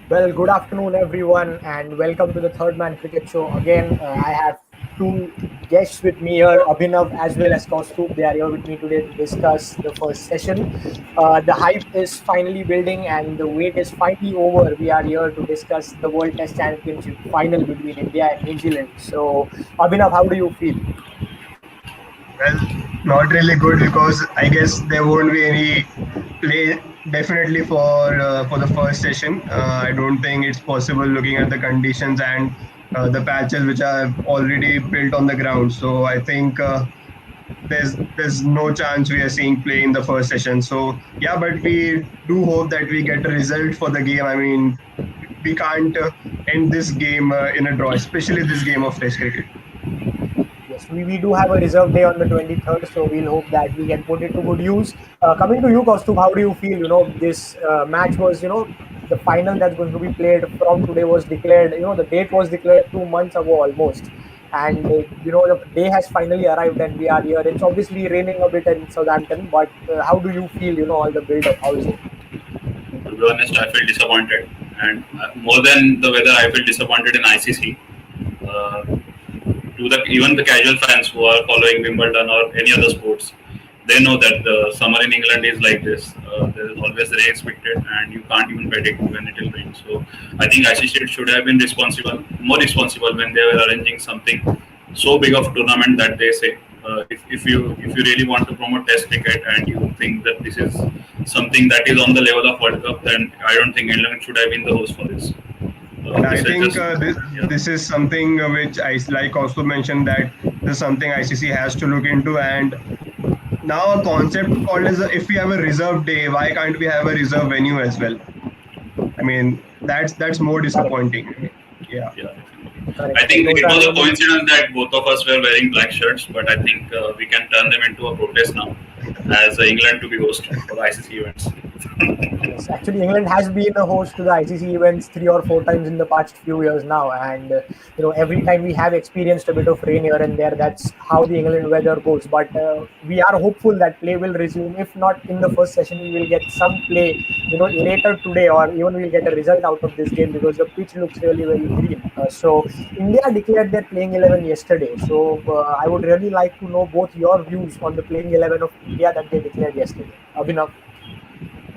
Well, good afternoon, everyone, and welcome to the Third Man Cricket Show. Again, I have two guests with me here, Abhinav as well as Kaustubh. They are here with me today to discuss the first session. The hype is finally building and the wait is finally over. We are here to discuss the World Test Championship final between India and New Zealand. So, Abhinav, how do you feel? Well, not really good because I guess there won't be any play definitely for the first session. I don't think it's possible looking at the conditions and the patches which are already built on the ground. So I think there's no chance we are seeing play in the first session. So yeah, but we do hope that we get a result for the game. I mean, we can't end this game in a draw, especially this game of Test cricket. Yes, we do have a reserve day on the 23rd, so we'll hope that we can put it to good use. Coming to you, Kaustubh, how do you feel? This match was, the final that's going to be played from today was declared, the date was declared 2 months ago almost. And, the day has finally arrived and we are here. It's obviously raining a bit in Southampton, but how do you feel, all the build-up? How is it? To be honest, I feel disappointed. And more than the weather, I feel disappointed in ICC. Even the casual fans who are following Wimbledon or any other sports, they know that the summer in England is like this. There is always rain expected, and you can't even predict when it will rain. So I think ICC should have been more responsible when they were arranging something so big of tournament that they say, if you really want to promote Test cricket and you think that this is something that is on the level of World Cup, then I don't think England should have been the host for this. I think this is something which like also mentioned that this is something ICC has to look into, and now a concept called as if we have a reserve day, why can't we have a reserve venue as well? I mean that's more disappointing. Yeah. I think it was a coincidence that both of us were wearing black shirts, but I think we can turn them into a protest now as England to be host for the ICC events. Yes, actually, England has been a host to the ICC events 3 or 4 times in the past few years now, and every time we have experienced a bit of rain here and there. That's how the England weather goes. But we are hopeful that play will resume. If not in the first session, we will get some play, later today, or even we'll get a result out of this game because the pitch looks really very green. So India declared their playing 11 yesterday. So I would really like to know both your views on the playing 11 of India that they declared yesterday. Abhinav.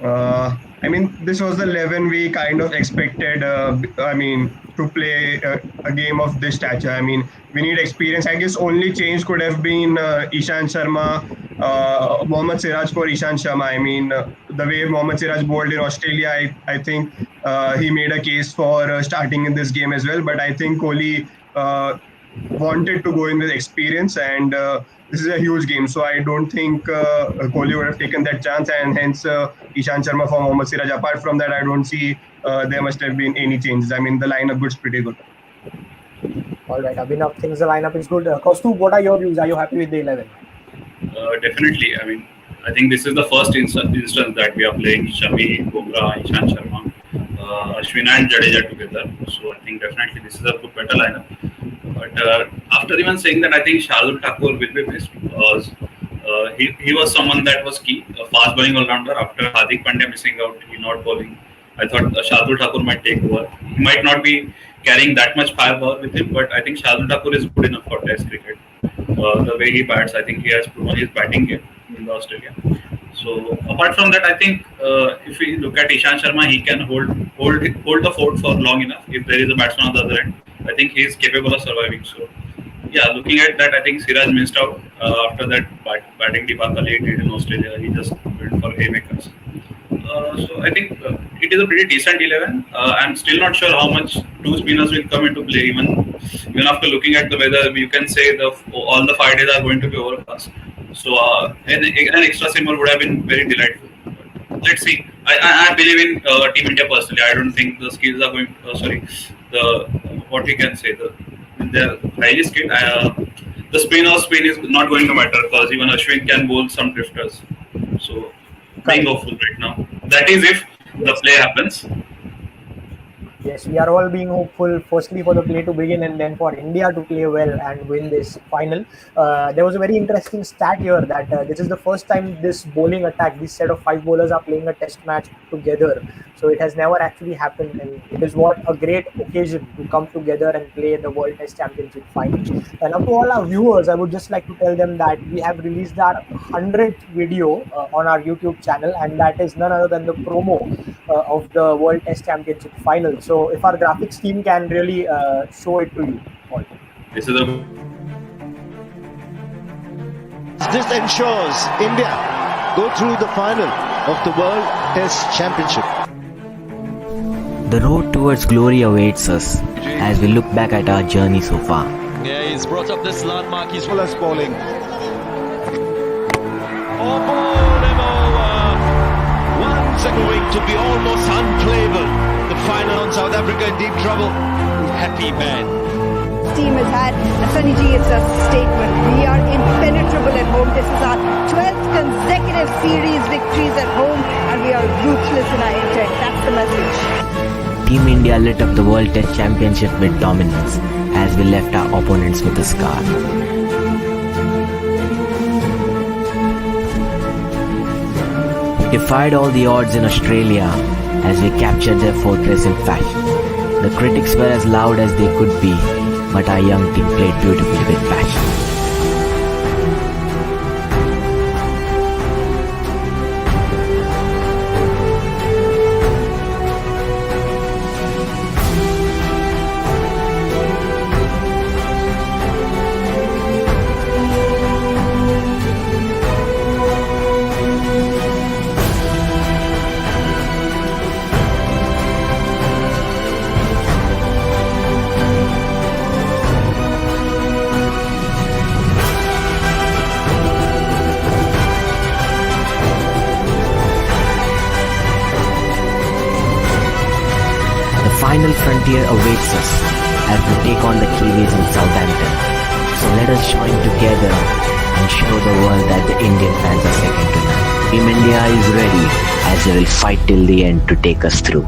I mean, this was the 11 we kind of expected. To play a game of this stature. I mean, we need experience. I guess only change could have been Ishant Sharma, Mohammad Siraj for Ishant Sharma. I mean, the way Mohammad Siraj bowled in Australia, I think he made a case for starting in this game as well. But I think Kohli wanted to go in with experience, and this is a huge game, so I don't think Kohli would have taken that chance, and hence Ishant Sharma for Mohammad Siraj. Apart from that, I don't see there must have been any changes. I mean, the lineup looks pretty good. All right, Abhinav thinks the lineup is good. Kaustubh, what are your views? Are you happy with the 11? Definitely. I mean, I think this is the first instance that we are playing Shami, Bumrah, Ishant Sharma, Ashwin and Jadeja together. So I think definitely this is a better lineup. But after even saying that, I think Shardul Thakur will be missed because he was someone that was key, a fast bowling all-rounder. After Hardik Pandya missing out, he not bowling, I thought Shardul Thakur might take over. He might not be carrying that much firepower with him, but I think Shardul Thakur is good enough for Test cricket. The way he bats, I think he has proven his batting game in Australia. So apart from that, I think if we look at Ishant Sharma, he can hold the fort for long enough. If there is a batsman on the other end, I think he is capable of surviving. So yeah, looking at that, I think Siraj missed out after that batting debacle he did in Australia. He just went for haymakers. So I think it is a pretty decent 11. I'm still not sure how much two spinners will come into play. Even after looking at the weather, you can say all the 5 days are going to be overcast. So an extra simmer would have been very delightful. But let's see. I believe in Team India personally. I don't think the skills are going. What we can say, they're highly skilled. the spin is not going to matter because even Ashwin can bowl some drifters. So being Correct. hopeful right now. That is if the Yes. play happens. Yes, we are all being hopeful, firstly for the play to begin and then for India to play well and win this final. There was a very interesting stat here that this is the first time this bowling attack, this set of five bowlers are playing a test match together. So it has never actually happened, and it is what a great occasion to come together and play the World Test Championship final. And now to all our viewers, I would just like to tell them that we have released our 100th video on our YouTube channel, and that is none other than the promo of the World Test Championship final. So if our graphics team can really show it to you all. This is a This ensures India go through the final of the World Test Championship. The road towards glory awaits us as we look back at our journey so far. Yeah, he's brought up this landmark. He's As bowling. oh, bowled him over. Once going to be almost unplayable. The final on South Africa in deep trouble. Happy man. Team has had, Sunny Ji, it's a statement. We are impenetrable at home. This is our 12th consecutive series victories at home, and we are ruthless in our intent. That's the message. Team India lit up the World Test Championship with dominance as we left our opponents with a scar. We defied all the odds in Australia as we captured their fortress in fashion. The critics were as loud as they could be, but our young team played beautifully with passion. The final frontier awaits us as we take on the Kiwis in Southampton. So let us join together and show the world that the Indian fans are second to none. Team India is ready as they will fight till the end to take us through.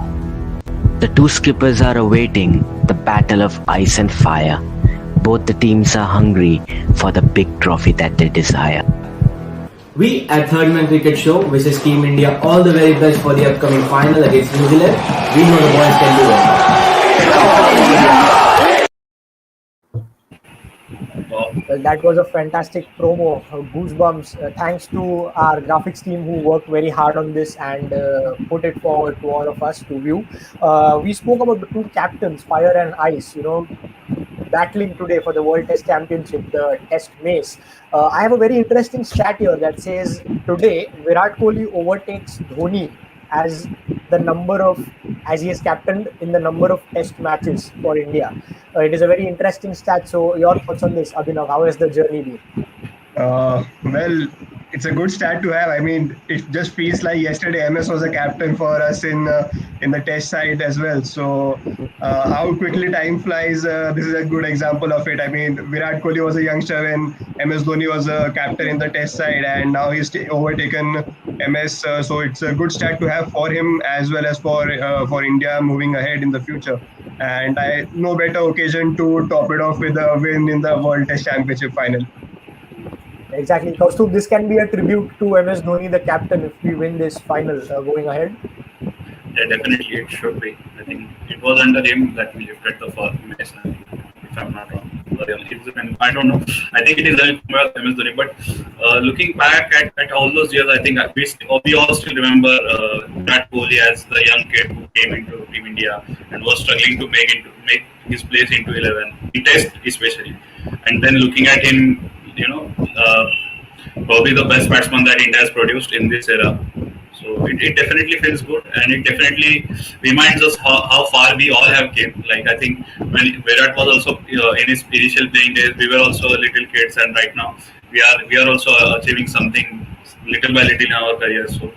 The two skippers are awaiting the battle of ice and fire. Both the teams are hungry for the big trophy that they desire. We at Third Man Cricket Show wishes Team India all the very best for the upcoming final against New Zealand. We know the boys can do it. Well, that was a fantastic promo. Goosebumps. Thanks to our graphics team who worked very hard on this and put it forward to all of us to view. We spoke about the two captains, Fire and Ice, battling today for the World Test Championship, the Test Mace. I have a very interesting stat here that says today Virat Kohli overtakes Dhoni as he is captained in the number of Test matches for India. It is a very interesting stat. So your thoughts on this, Abhinav? How has the journey been? Well, it's a good start to have. I mean, it just feels like yesterday MS was a captain for us in the test side as well. So how quickly time flies. This is a good example of it. I mean, Virat Kohli was a youngster when MS Dhoni was a captain in the test side, and now he's overtaken MS. So it's a good start to have for him as well as for India moving ahead in the future. And no better occasion to top it off with a win in the World Test Championship final. Exactly. Kaustubh, this can be a tribute to MS Dhoni, the captain, if we win this final going ahead. Yeah, definitely it should be. I think it was under him that we lifted the first match, if I'm not wrong. I don't know. I think it is MS Dhoni. But looking back at all those years, I think we all still remember Virat Kohli as the young kid who came into Team India and was struggling to make his place into 11, in Test especially. And then looking at him, probably the best batsman that India has produced in this era. So it definitely feels good, and it definitely reminds us how far we all have came. Like, I think when Virat was also in his initial playing days, we were also little kids, and right now we are also achieving something little by little in our career. So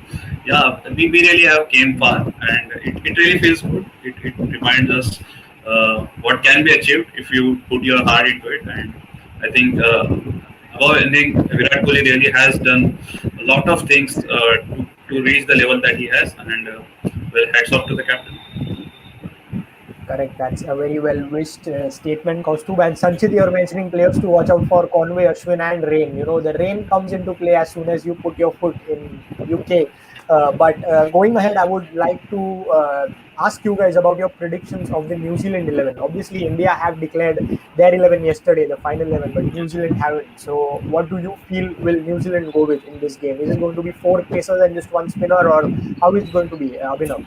yeah, we really have came far, and it really feels good. It reminds us what can be achieved if you put your heart into it, and I think above anything, Virat Kohli really has done a lot of things to reach the level that he has, and well, hats off to the captain. Correct. That's a very well wished statement, Kaustubh. And Sanchit, you're mentioning players to watch out for: Conway, Ashwin, and Rain. You know, the rain comes into play as soon as you put your foot in UK. But going ahead, I would like to ask you guys about your predictions of the New Zealand 11. Obviously, India have declared their 11 yesterday, the final 11, but New Zealand haven't. So, what do you feel will New Zealand go with in this game? Is it going to be four pacers and just one spinner, or how is it going to be, Abhinav?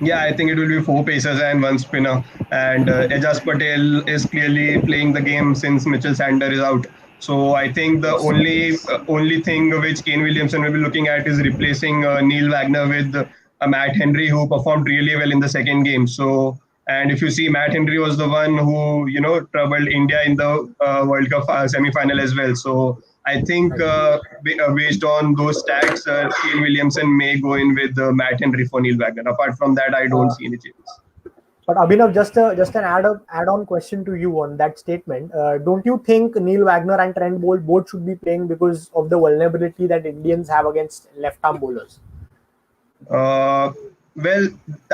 Yeah, I think it will be four pacers and one spinner. And Ajaz Patel is clearly playing the game since Mitchell Sander is out. So I think the only thing which Kane Williamson will be looking at is replacing Neil Wagner with Matt Henry, who performed really well in the second game. So, and if you see, Matt Henry was the one who troubled India in the World Cup semi-final as well. So I think based on those stats, Kane Williamson may go in with Matt Henry for Neil Wagner. Apart from that, I don't see any changes. But Abhinav, just an add-on question to you on that statement. Don't you think Neil Wagner and Trent Bolt both should be playing because of the vulnerability that Indians have against left-arm bowlers? Uh, well,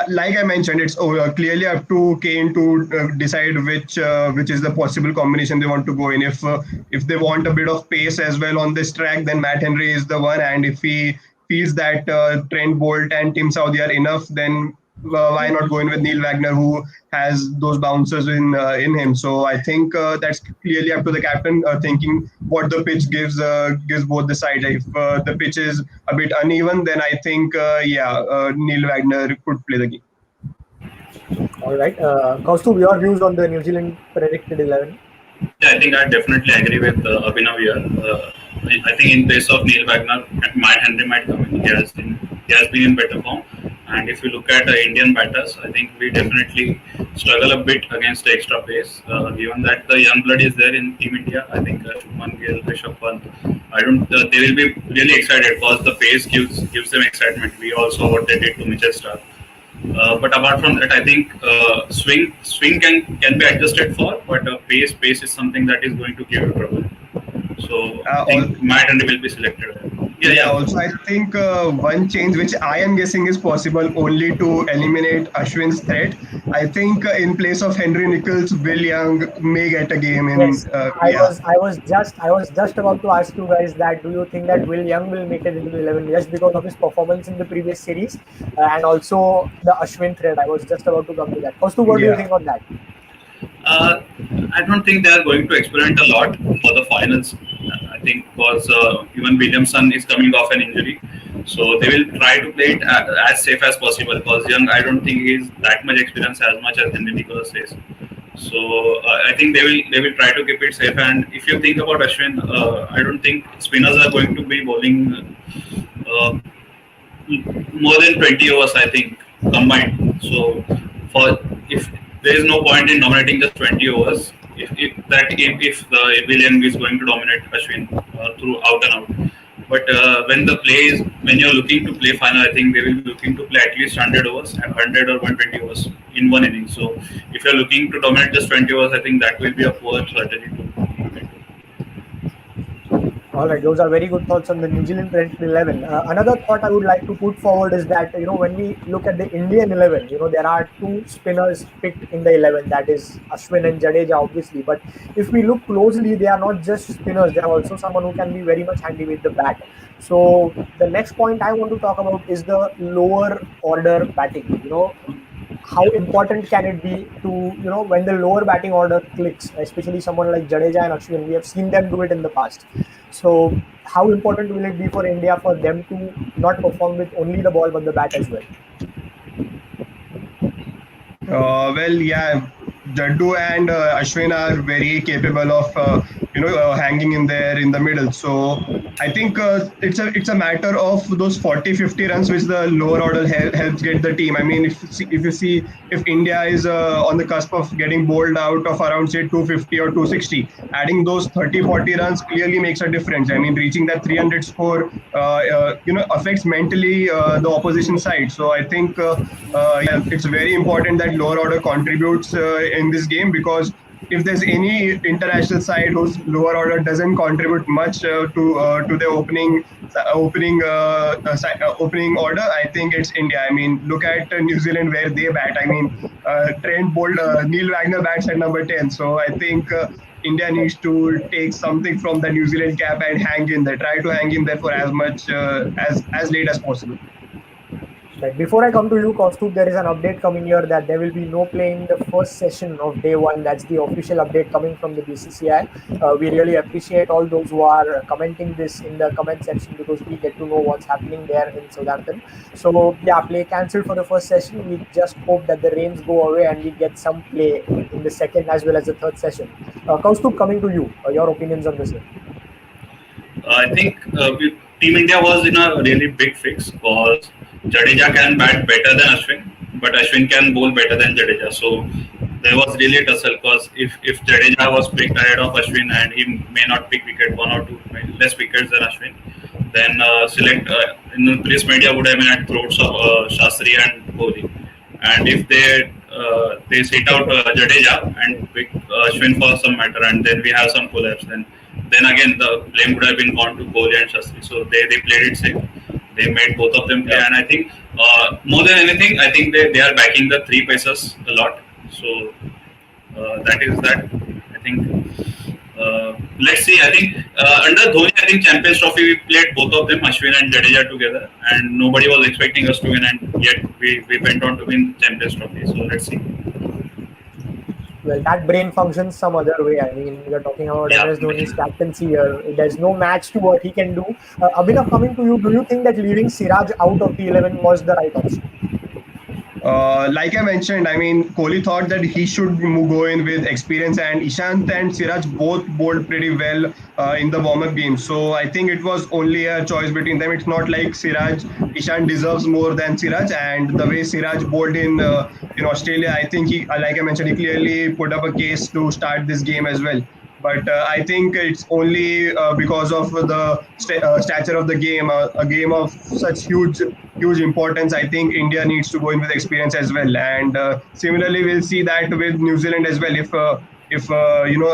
like I mentioned, it's clearly up to Kane to decide which is the possible combination they want to go in. If they want a bit of pace as well on this track, then Matt Henry is the one. And if he feels that Trent Bolt and Tim Southee are enough, then why not go in with Neil Wagner, who has those bouncers in him? So I think that's clearly up to the captain, thinking what the pitch gives both the sides. If the pitch is a bit uneven, then I think Neil Wagner could play the game. All right, Kaustubh, your views on the New Zealand predicted 11? Yeah, I think I definitely agree with Abhinav here. I think in place of Neil Wagner, Matt Henry might come in. He has been in better form. And if you look at the Indian batters, I think we definitely struggle a bit against the extra pace. Given that the young blood is there in Team India, I think Shubman Gill, Rishabh Pant, they will be really excited because the pace gives them excitement. We all saw what they did to Mitchell Starc. But apart from that, I think swing can be adjusted for, but pace is something that is going to give you trouble. So I think Matt Henry will be selected. Yeah. Also, I think one change which I am guessing is possible only to eliminate Ashwin's threat. I think in place of Henry Nicholls, Will Young may get a game in. Yes, I was just about to ask you guys that. Do you think that Will Young will make it into 11 just because of his performance in the previous series and also the Ashwin threat? I was just about to come to that. Kaustubh, what do you think on that? I don't think they are going to experiment a lot for the finals. I think because even Williamson is coming off an injury, so they will try to play it as safe as possible. Because Young, I don't think he's that much experience as much as Henry Nicholas is. So I think they will try to keep it safe. And if you think about Ashwin, I don't think spinners are going to be bowling more than 20 overs. I think combined. So if there is no point in dominating just 20 overs. If the William is going to dominate Ashwin through out and out. But when you're looking to play final, I think they will be looking to play at least 100 overs and 100 or 120 overs in one inning. So if you're looking to dominate just 20 overs, I think that will be a poor strategy to. All right, those are very good thoughts on the New Zealand predicted 11. Another thought I would like to put forward is that, when we look at the Indian 11, there are two spinners picked in the 11, that is Ashwin and Jadeja, obviously. But if we look closely, they are not just spinners, they are also someone who can be very much handy with the bat. So the next point I want to talk about is the lower order batting. How important can it be to, when the lower batting order clicks, especially someone like Jadeja and Ashwin? We have seen them do it in the past. So how important will it be for India for them to not perform with only the ball but the bat as well? Jaddu and Ashwin are very capable of hanging in there in the middle. So I think it's a matter of those 40-50 runs which the lower order helps get the team. I mean, if India is on the cusp of getting bowled out of around say 250 or 260, adding those 30-40 runs clearly makes a difference. I mean, reaching that 300 score affects mentally the opposition side. So I think it's very important that lower order contributes in this game, because if there's any international side whose lower order doesn't contribute much to the opening order, I think it's India. I mean, look at New Zealand where they bat. I mean, Trent Bolt, Neil Wagner bats at number 10. So I think India needs to take something from the New Zealand cap and hang in there. Try to hang in there for as much as late as possible. Right. Before I come to you, Kaustubh, there is an update coming here that there will be no play in the first session of day one. That's the official update coming from the BCCI. We really appreciate all those who are commenting this in the comment section because we get to know what's happening there in Southampton. So, yeah, play cancelled for the first session. We just hope that the rains go away and we get some play in the second as well as the third session. Kaustubh, coming to you, your opinions on this one. I think Team India was in a really big fix because Jadeja can bat better than Ashwin, but Ashwin can bowl better than Jadeja. So there was really a tussle because if Jadeja was picked ahead of Ashwin and he may not pick wicket, one or two less wickets than Ashwin, then in the previous media would have been at throats of Shastri and Kohli. And if they sit out Jadeja and pick Ashwin for some matter, and then we have some collapse, then again the blame would have been gone to Kohli and Shastri. So they played it safe. They made both of them play, and I think more than anything, I think they are backing the three pacers a lot. So that is that. I think let's see. I think under Dhoni, I think Champions Trophy we played both of them, Ashwin and Jadeja together, and nobody was expecting us to win, and yet we went on to win Champions Trophy. So let's see. Well, that brain functions some other way. I mean, we're talking about MS Dhoni's captaincy here. There's no match to what he can do. Abhinav, coming to you, do you think that leaving Siraj out of the 11 was the right option? Like I mentioned, I mean, Kohli thought that he should go in with experience, and Ishant and Siraj both bowled pretty well in the warm-up game. So I think it was only a choice between them. It's not like Ishant deserves more than Siraj, and the way Siraj bowled in Australia, I think he, like I mentioned, he clearly put up a case to start this game as well. But I think it's only because of the stature of the game, a game of such huge importance. I think India needs to go in with experience as well. And similarly, we'll see that with New Zealand as well. If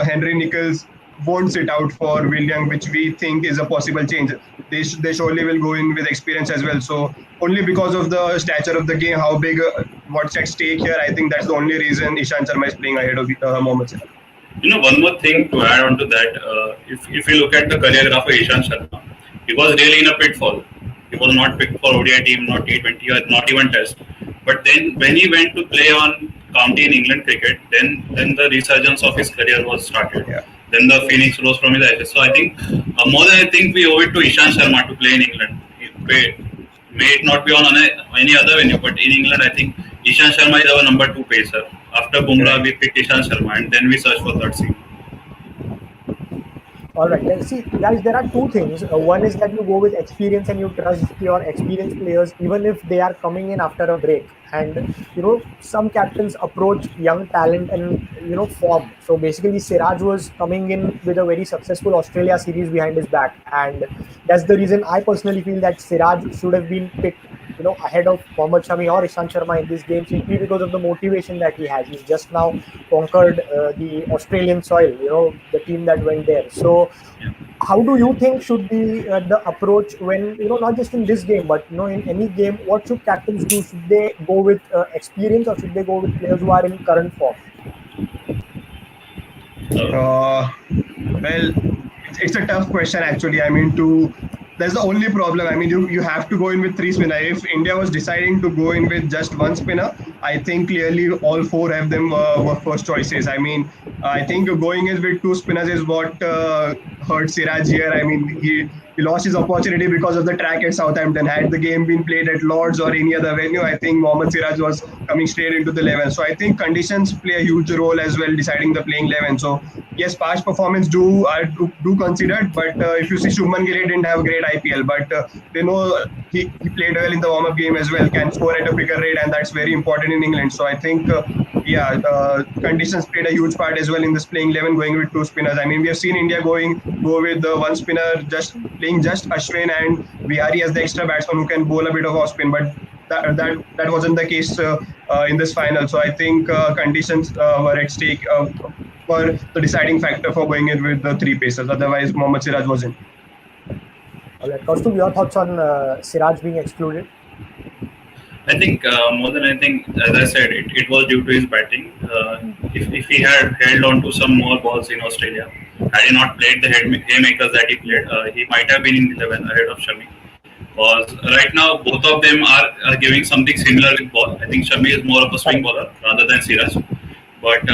Henry Nicholls won't sit out for Will Young, which we think is a possible change, they surely will go in with experience as well. So only because of the stature of the game, how big, what's at stake here, I think that's the only reason Ishant Sharma is playing ahead of Mohammad Siraj. One more thing to add on to that, if you look at the career graph of Ishant Sharma, he was really in a pitfall. He was not picked for ODI team, not T20, or not even Test. But then when he went to play on county in England cricket, then the resurgence of his career was started. Yeah. Then the phoenix rose from his ashes. So I think more than anything, we owe it to Ishant Sharma to play in England. May it not be on any other venue, but in England, I think Ishant Sharma is our number 2 pacer. After Bumrah, we picked Ishant Sharma, and then we search for third seed. All right. Let's see, guys, there are two things. One is that you go with experience and you trust your experienced players, even if they are coming in after a break. And, some captains approach young talent and, form. So basically, Siraj was coming in with a very successful Australia series behind his back. And that's the reason I personally feel that Siraj should have been picked, ahead of Mohammad Shami or Ishant Sharma in this game, simply because of the motivation that he has. He's just now conquered the Australian soil, the team that went there. So how do you think should be the approach when, not just in this game, but, in any game, what should captains do? Should they go with experience or should they go with players who are in current form? Well, it's a tough question actually. I mean, that's the only problem. I mean, you have to go in with 3 spinners. If India was deciding to go in with just 1 spinner, I think clearly all 4 of them were first choices. I mean, I think going in with 2 spinners is what hurt Siraj here. I mean, he lost his opportunity because of the track at Southampton. Had the game been played at Lords or any other venue, I think Mohammad Siraj was coming straight into the 11. So I think conditions play a huge role as well deciding the playing 11. So yes, past performance do considered, but if you see Shubman Gill didn't have a great IPL, but they know he played well in the warm-up game as well, can score at a bigger rate, and that's very important in England. So I think conditions played a huge part as well in this playing 11 going with 2 spinners. I mean, we have seen India go with 1 spinner, just playing just Ashwin and Vihari as the extra batsman who can bowl a bit of off spin, but that wasn't the case in this final. So I think conditions were at stake were the deciding factor for going in with the three pacers. Otherwise, Mohammad Siraj wasn't. All right, Kaustubh, your thoughts on Siraj being excluded? I think more than anything, as I said, it was due to his batting. If he had held on to some more balls in Australia, had he not played the haymakers that he played, he might have been in 11 ahead of Shami. Because right now, both of them are giving something similar with ball. I think Shami is more of a swing bowler rather than Siraj. But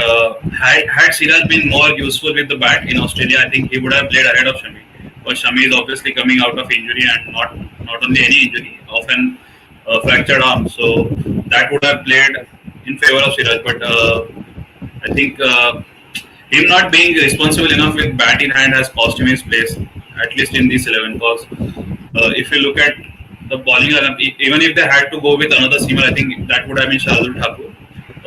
had Siraj been more useful with the bat in Australia, I think he would have played ahead of Shami. Because Shami is obviously coming out of injury and not only any injury, often fractured arm. So that would have played in favor of Siraj. But I think him not being responsible enough with bat in hand has cost him his place, at least in this 11. Because if you look at the bowling lineup, even if they had to go with another seamer, I think that would have been Shardul Thakur.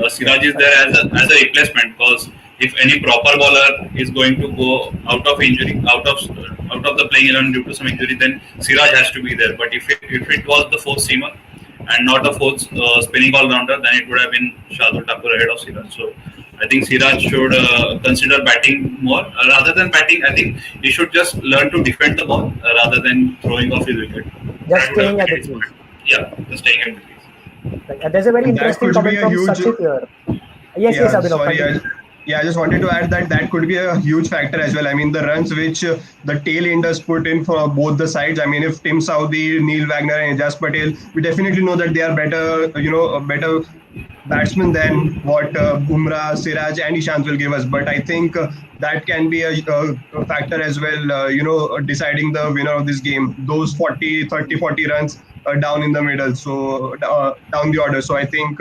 Siraj is there as a replacement, because if any proper bowler is going to go out of injury, out of the playing 11 due to some injury, then Siraj has to be there. But if it was the fourth seamer and not the fourth spinning all rounder, then it would have been Shardul Thakur ahead of Siraj. So I think Siraj should consider batting more. Rather than batting, I think he should just learn to defend the ball rather than throwing off his wicket. Just staying at the crease. Yeah, just staying at the crease. Right. There's a very interesting comment from Sachit here. Yes, Abhinav. Sorry, I just wanted to add that could be a huge factor as well. I mean, the runs which the tail enders put in for both the sides. I mean, if Tim Southee, Neil Wagner, and Ijaz Patel, we definitely know that they are better batsmen than what Bumrah, Siraj, and Ishant will give us. But I think that can be a factor as well, deciding the winner of this game. Those 30, 40 runs down in the middle, so down the order. So I think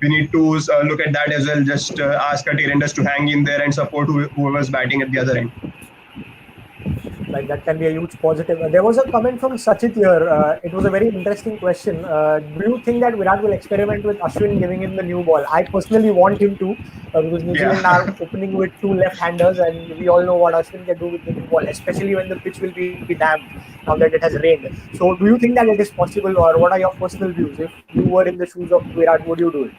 we need to look at that as well. Just ask our tailenders to hang in there and support whoever's batting at the other end. Like that can be a huge positive. There was a comment from Sachit here. It was a very interesting question. Do you think that Virat will experiment with Ashwin giving him the new ball? I personally want him to, because New Zealand are opening with two left-handers, and we all know what Ashwin can do with the new ball, especially when the pitch will be damp now that it has rained. So, do you think that it is possible, or what are your personal views? If you were in the shoes of Virat, would you do it?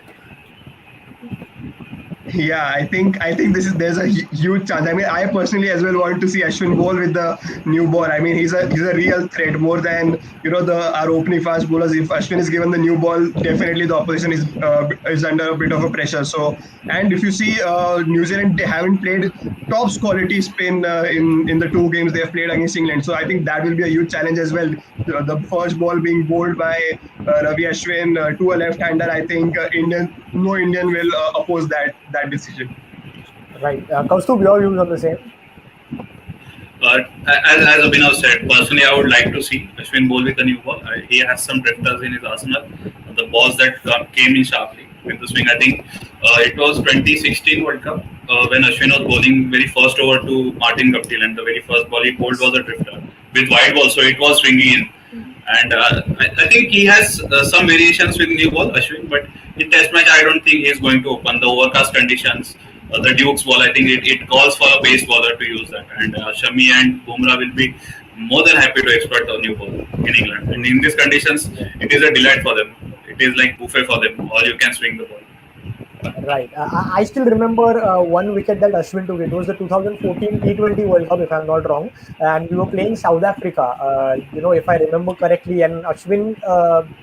Yeah, I think there's a huge chance. I mean, I personally as well want to see Ashwin bowl with the new ball. I mean, he's a real threat more than our opening fast bowlers. If Ashwin is given the new ball, definitely the opposition is under a bit of a pressure. So, and if you see, New Zealand, they haven't played top quality spin in the two games they have played against England. So I think that will be a huge challenge as well. The first ball being bowled by Ravi Ashwin to a left-hander. I think no Indian will oppose that decision. Right. Kaustubh, your views on the same? As Abhinav said, personally, I would like to see Ashwin bowl with a new ball. He has some drifters in his arsenal. The balls that came in sharply with the swing. I think it was 2016 World Cup when Ashwin was bowling very first over to Martin Guptill, and the very first ball he bowled was a drifter with wide ball, so it was swinging in. And I think he has some variations with new ball, Ashwin, but in test match, I don't think he's going to open the overcast conditions. The Duke's ball, I think it calls for a pace bowler to use that. And Shami and Bumrah will be more than happy to exploit the new ball in England. And in these conditions, it is a delight for them. It is like buffet for them. All you can swing the ball. Right. I still remember one wicket that Ashwin took. It was the 2014 T20 World Cup, if I'm not wrong. And we were playing South Africa, if I remember correctly. And Ashwin,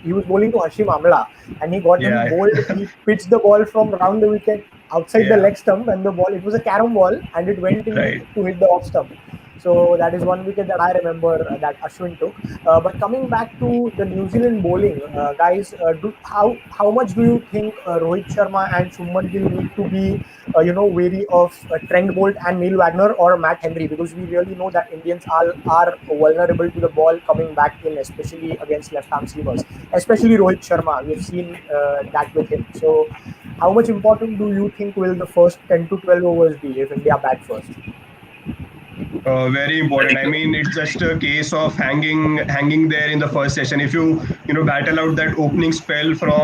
he was bowling to Hashim Amla. And he got him bowled. He pitched the ball from around the wicket outside the leg stump. And the ball, it was a carom ball. And it went in to hit the off stump. So that is one wicket that I remember that Ashwin took. But coming back to the New Zealand bowling, guys, how much do you think Rohit Sharma and Shubman Gill need to be, wary of Trent Bolt and Neil Wagner or Matt Henry? Because we really know that Indians are vulnerable to the ball coming back in, especially against left-arm seamers. Especially Rohit Sharma, we've seen that with him. So how much important do you think will the first 10 to 12 overs be if India bat first? Very important. I mean, it's just a case of hanging there in the first session. If you battle out that opening spell from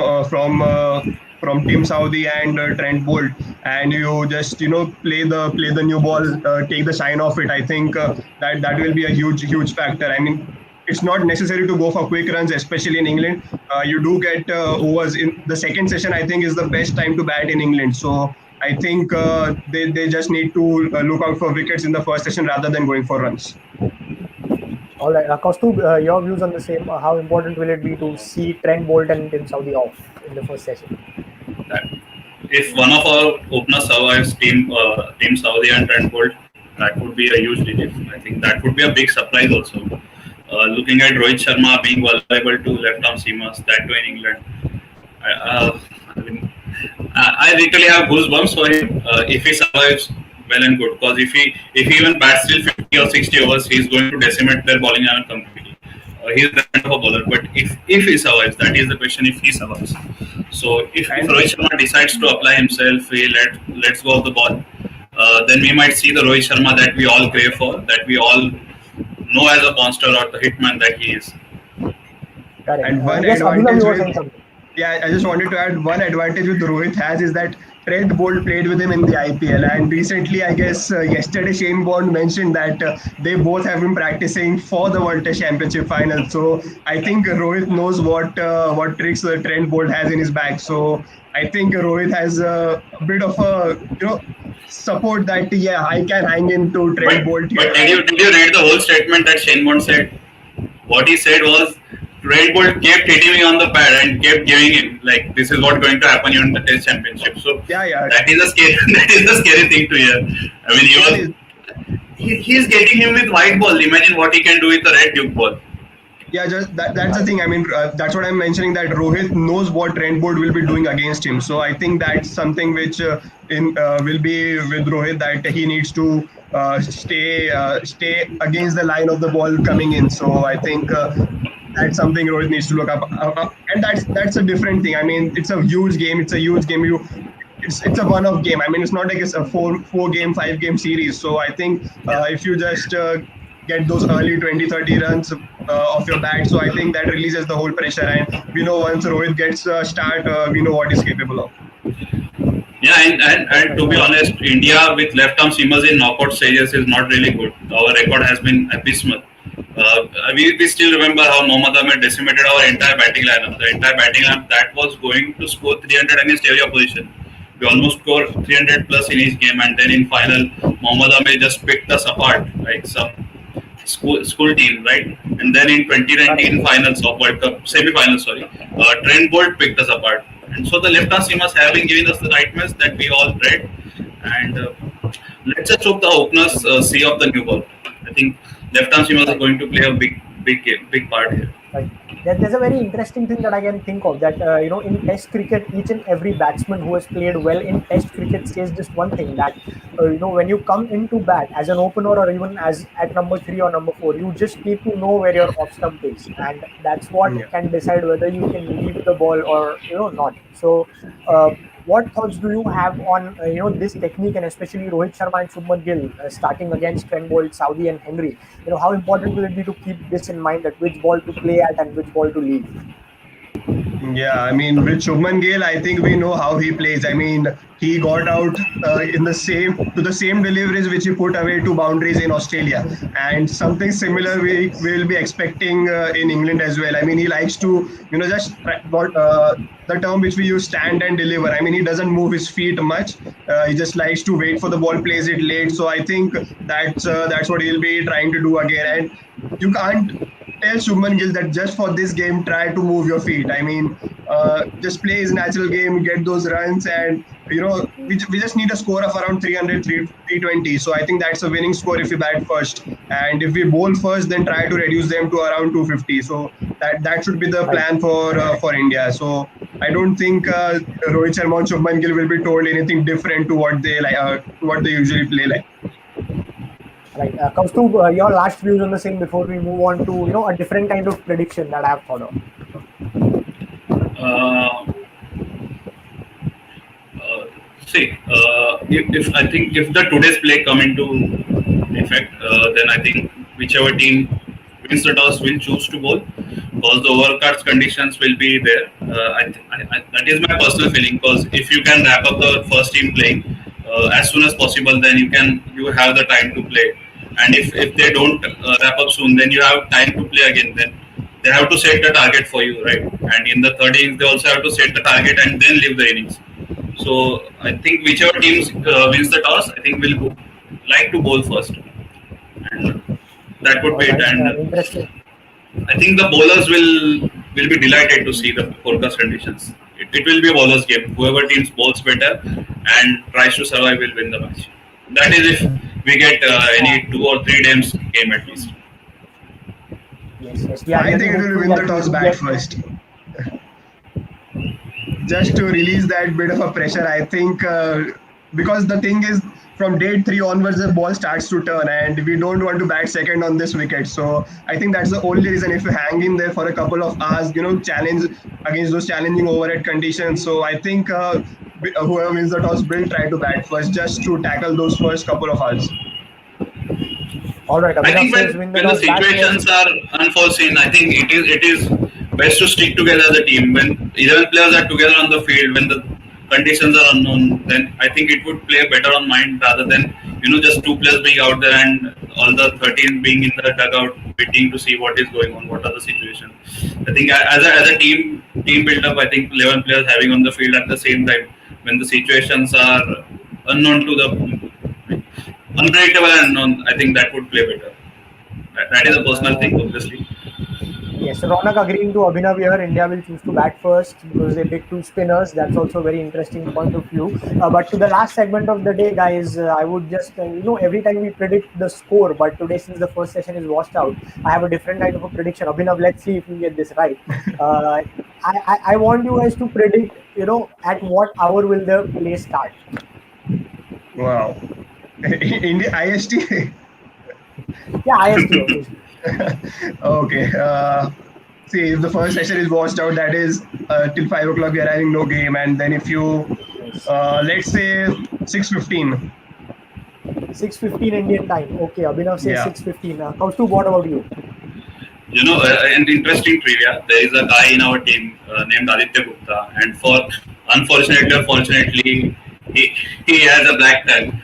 Tim Southee and Trent Bolt, and you just play the new ball, take the shine off it. I think that will be a huge factor. I mean, it's not necessary to go for quick runs, especially in England. You do get overs in the second session. I think is the best time to bat in England. So I think they just need to look out for wickets in the first session rather than going for runs. All right, Kaustubh, your views on the same. How important will it be to see Trent Bolt and Tim Saudi off in the first session? That if one of our openers survives Team Saudi and Trent Bolt, that would be a huge relief. I think that would be a big surprise also. Looking at Rohit Sharma being vulnerable to left arm seamers, that too in England. I mean, I literally have goosebumps for him if he survives. Well and good, because if he even bats till 50 or 60 overs, he's going to decimate their bowling lineup completely. He's that kind of a bowler. But if he survives, that is the question. If he survives, so if Rohit Sharma decides to apply himself, he lets go of the ball, then we might see the Rohit Sharma that we all crave for, that we all know as a monster or the hitman that he is. Correct. And one Yes, Abhinav, advantage you were with saying something. Yeah, I just wanted to add one advantage with Rohit has is that Trent Bolt played with him in the IPL, and recently, I guess yesterday, Shane Bond mentioned that they both have been practicing for the World Test Championship final. So I think Rohit knows what tricks Trent Bolt has in his bag. So I think Rohit has a bit of a support that I can hang into Trent Bolt here. But did you read the whole statement that Shane Bond said? What he said was, Trent Bolt kept hitting me on the pad and kept giving him like this is what's going to happen in the Test Championship. So Yeah. that is a scary that is a scary thing to hear. I mean, he's getting him with white ball. Imagine what he can do with the red Duke ball. Yeah, just that's the thing. I mean, that's what I'm mentioning. That Rohit knows what Trent Bolt will be doing against him. So I think that's something which will be with Rohit, that he needs to stay against the line of the ball coming in. So I think that's something Rohit needs to look up, and that's a different thing. I mean, it's a huge game. It's a huge game. It's a one-off game. I mean, it's not like it's a four game, 5 game series. So I think if you just get those early 20-30 runs off your bat, so I think that releases the whole pressure, and we know once Rohit gets a start, we know what he's capable of. Yeah, and to be honest, India with left arm seamers in knockout stages is not really good. Our record has been abysmal. We still remember how Mohammad Ahmed decimated our entire batting lineup. The entire batting lineup that was going to score 300 against every opposition. We almost scored 300 plus in each game, and then in final, Mohammad Ahmed just picked us apart like some school team, right? And then in 2019 finals of World Cup, semi-finals, sorry, Trent Bolt picked us apart. And so the left arm seamers have been giving us the nightmares that we all dread. And let's just hope the openers see off the new ball. I think left arm seamers are going to play a big part here. Right. There's a very interesting thing that I can think of, that in Test cricket, each and every batsman who has played well in Test cricket says just one thing, that when you come into bat as an opener or even as at number 3 or number 4, you just need to know where your off stump is, and that's what can decide whether you can leave the ball or not. So what thoughts do you have on this technique, and especially Rohit Sharma and Shubman Gill starting against Trent Bolt, Saudi and Henry? How important will it be to keep this in mind, that which ball to play at and which ball to leave? Yeah, I mean, with Shubman Gill, I think we know how he plays. I mean, he got out to the same deliveries which he put away 2 boundaries in Australia, and something similar we will be expecting in England as well. I mean, he likes to just the term which we use, stand and deliver. I mean, he doesn't move his feet much. He just likes to wait for the ball, plays it late. So I think that's what he'll be trying to do again. And you can't tell Shubman Gill that just for this game try to move your feet. I mean, just play his natural game, get those runs, and we just need a score of around 300, 320. So I think that's a winning score if we bat first, and if we bowl first, then try to reduce them to around 250. So that should be the plan for India. So I don't think Rohit Sharma and Shubman Gill will be told anything different to what they usually play like. Right. Kaustubh, your last views on the same before we move on to a different kind of prediction that I have thought of. If the today's play come into effect, then I think whichever team wins the toss will choose to bowl, because the overcast conditions will be there. That is my personal feeling, because if you can wrap up the first team playing as soon as possible, then you have the time to play. And if they don't wrap up soon, then you have time to play again. Then they have to set the target for you, right? And in the third innings, they also have to set the target and then leave the innings. So I think whichever teams wins the toss, I think will like to bowl first, and that would All be it. right, And interesting. I think the bowlers will be delighted to see the forecast conditions. It will be a bowler's game. Whoever teams bowls better and tries to survive will win the match. That is if we get any 2 or 3 days game at least. Yes, yes, we are I really think it will hopeful win the that we toss do bat get. first. Just to release that bit of a pressure, I think, because the thing is, from day 3 onwards, the ball starts to turn, and we don't want to bat second on this wicket. So I think that's the only reason. If you hang in there for a couple of hours, challenge against those challenging overhead conditions. So I think whoever wins the toss will try to bat first, just to tackle those first couple of hours. All right, I Abhinav think says win the when the toss bat situations first. are unforeseen, I think it is best to stick together as a team. When 11 players are together on the field, when the conditions are unknown, then I think it would play better on mind rather than just 2 players being out there and all the 13 being in the dugout waiting to see what is going on, what are the situations. I think as a team build up, I think 11 players having on the field at the same time when the situations are unknown to the unpredictable and unknown, I think that would play better. That is a personal thing, obviously. Yes, Ronak agreeing to Abhinav here. India will choose to bat first because they pick 2 spinners. That's also a very interesting point of view. But to the last segment of the day, guys, I would just, every time we predict the score, but today, since the first session is washed out, I have a different kind of a prediction. Abhinav, let's see if you get this right. I want you guys to predict, at what hour will the play start? Wow. India IST. Yeah, IST, obviously. Okay. See, if the first session is washed out, that is till 5 o'clock we are having no game, and then if you let's say 6:15. 6:15 Indian time. Okay, Abhinav says Yeah. 6:15. Kaustubh, what about you? An interesting trivia. There is a guy in our team named Aditya Gupta, and unfortunately or fortunately, he has a black tongue.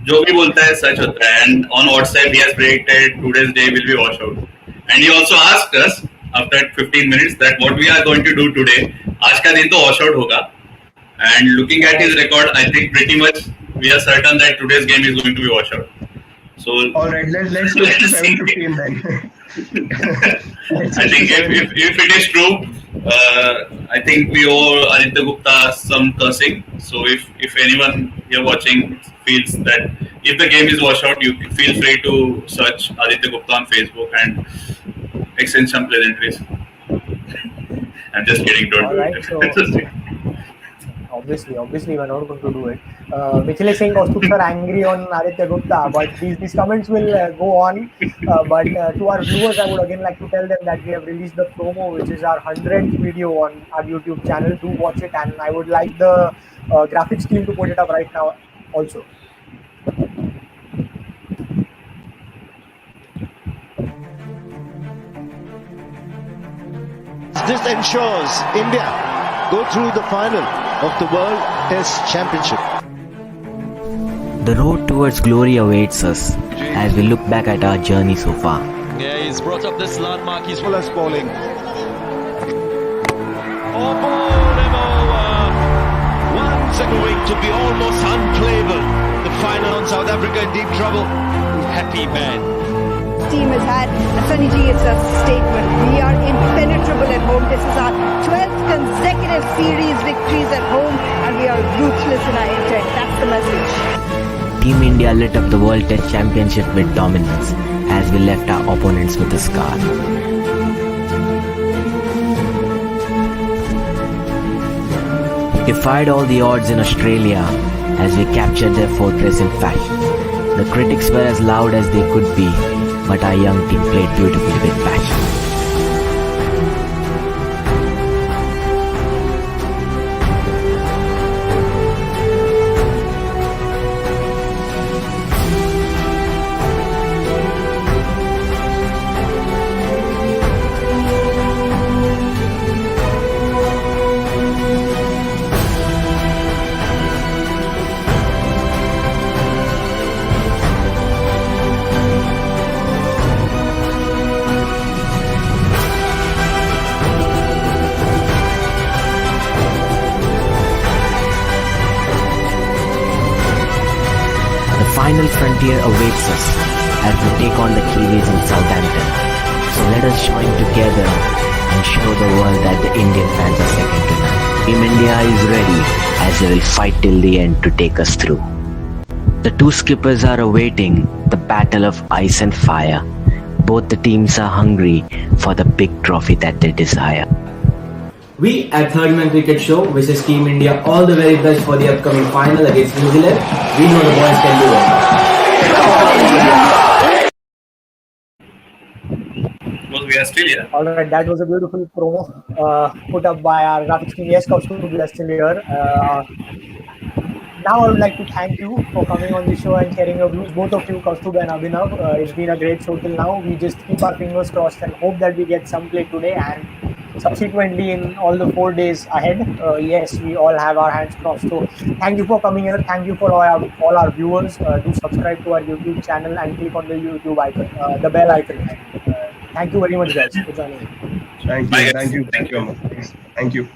जो भी बोलता है सच होता है, and on WhatsApp he has predicted today's day will be washed out, and he also asked us after 15 minutes that what we are going to do today. आज का दिन तो wash out होगा, and looking at his record, I think pretty much we are certain that today's game is going to be washed out. So all right, let's go to 7:15 then. I think if it is true, I think we owe Aditya Gupta some cursing. So if anyone here watching feels that if the game is washed out, you feel free to search Aditya Gupta on Facebook and exchange some pleasantries. I'm just kidding, don't All do right, it. so obviously we're not going to do it. Mitchell is saying Kaustubh sir angry on Aditya Gupta, but these comments will go on. But to our viewers, I would again like to tell them that we have released the promo, which is our 100th video on our YouTube channel. Do watch it, and I would like the graphics team to put it up right now also. This ensures India go through the final of the World Test Championship. The road towards glory awaits us as we look back at our journey so far. Yeah, he's brought up this landmark. He's Bowlers bowling. Oh, them over. One second wing to be almost unplayable. The final on South Africa in deep trouble. Happy man. Team has had, Sunny Ji, it's a statement. We are impenetrable at home. This is our 12th consecutive series victories at home, and we are ruthless in our intent. That's the message. Team India lit up the World Test Championship with dominance as we left our opponents with a scar. Defied all the odds in Australia as we captured their fortress in fashion. The critics were as loud as they could be, but our young team played beautifully with passion. frontier awaits us as we take on the Kiwis in Southampton. So let us join together and show the world that the Indian fans are second to none. Team India is ready as they will fight till the end to take us through. The two skippers are awaiting the battle of ice and fire. Both the teams are hungry for the big trophy that they desire. We at Third Man Cricket Show wishes Team India all the very best for the upcoming final against New Zealand. We know the boys can do it. Well, we are still here. All right, that was a beautiful promo put up by our graphics team. Yes, Kaustubh, we are still here. Now I would like to thank you for coming on the show and sharing your views, both of you, Kaustubh and Abhinav. It's been a great show till now. We just keep our fingers crossed and hope that we get some play today and subsequently in all the 4 days ahead. Yes, we all have our hands crossed. So thank you for coming here. Thank you for all our viewers. Do subscribe to our YouTube channel and click on the YouTube icon, the bell icon. Thank you very much, guys, for joining. Thank Bye, you. guys. Thank you. Thank you. Thank you.